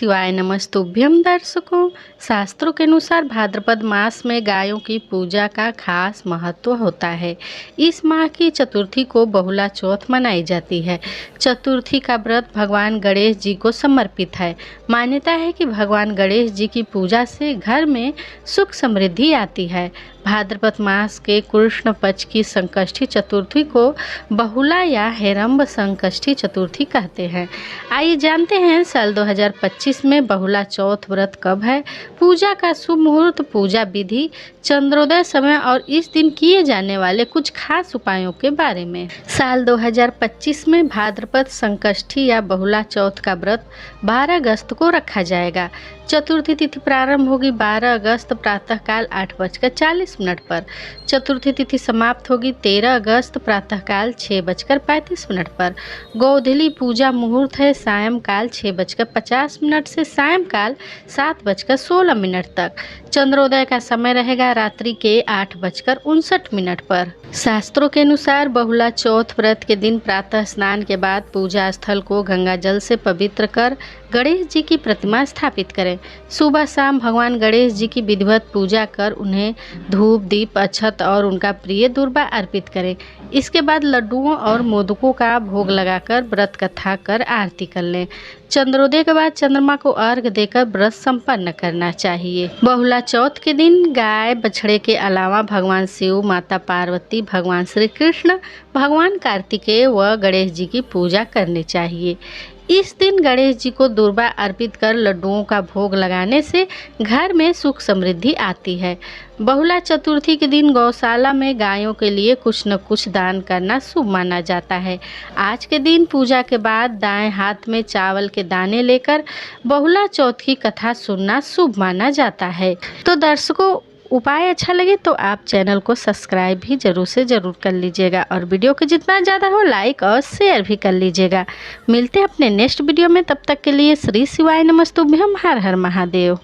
शिवाय नमस्तुभ्यम दर्शकों। शास्त्रों के अनुसार भाद्रपद मास में गायों की पूजा का खास महत्व होता है। इस माह की चतुर्थी को बहुला चौथ मनाई जाती है। चतुर्थी का व्रत भगवान गणेश जी को समर्पित है। मान्यता है कि भगवान गणेश जी की पूजा से घर में सुख समृद्धि आती है। भाद्रपद मास के कृष्ण पक्ष की संकष्टी चतुर्थी को बहुला या हेरंब संकष्टी चतुर्थी कहते हैं। आइए जानते हैं साल 2025 में बहुला चौथ व्रत कब है, पूजा का शुभ मुहूर्त, पूजा विधि, चंद्रोदय समय और इस दिन किए जाने वाले कुछ खास उपायों के बारे में। साल 2025 में भाद्रपद संकष्टी या बहुला चौथ का व्रत 12 अगस्त को रखा जाएगा। चतुर्थी तिथि प्रारंभ होगी 12 अगस्त प्रातःकाल 8:40 पर। चतुर्थी तिथि समाप्त होगी 13 अगस्त प्रातःकाल 6:35 पर। गोधूली पूजा मुहूर्त है सायंकाल 6:50 से सायंकाल 7:16 तक। चंद्रोदय का समय रहेगा रात्रि के 8:59 पर। शास्त्रों के अनुसार बहुला चौथ व्रत के दिन प्रातः स्नान के बाद पूजा स्थल को गंगा जल से पवित्र कर गणेश जी की प्रतिमा स्थापित करें। सुबह शाम भगवान गणेश जी की विधिवत पूजा कर उन्हें धूप, दीप, अक्षत और उनका प्रिय दुर्बा अर्पित करें। इसके बाद लड्डुओं और मोदकों का भोग लगाकर व्रत कथा कर आरती कर लें। चंद्रोदय के बाद चंद्रमा को अर्घ्य देकर व्रत संपन्न करना चाहिए। बहुला चौथ के दिन गाय बछड़े के अलावा भगवान शिव, माता पार्वती, भगवान श्री कृष्ण, भगवान कार्तिकेय व गणेश जी की पूजा करनी चाहिए। इस दिन गणेश जी को दुर्बा अर्पित कर लड्डुओं का भोग लगाने से घर में सुख समृद्धि आती है। बहुला चतुर्थी के दिन गौशाला में गायों के लिए कुछ न कुछ दान करना शुभ माना जाता है। आज के दिन पूजा के बाद दाएं हाथ में चावल के दाने लेकर बहुला चौथ की कथा सुनना शुभ माना जाता है। तो दर्शकों, उपाय अच्छा लगे तो आप चैनल को सब्सक्राइब भी जरूर से जरूर कर लीजिएगा और वीडियो को जितना ज़्यादा हो लाइक और शेयर भी कर लीजिएगा। मिलते हैं अपने नेक्स्ट वीडियो में, तब तक के लिए श्री शिवाय नमस्तुभ्यम। हर हर महादेव।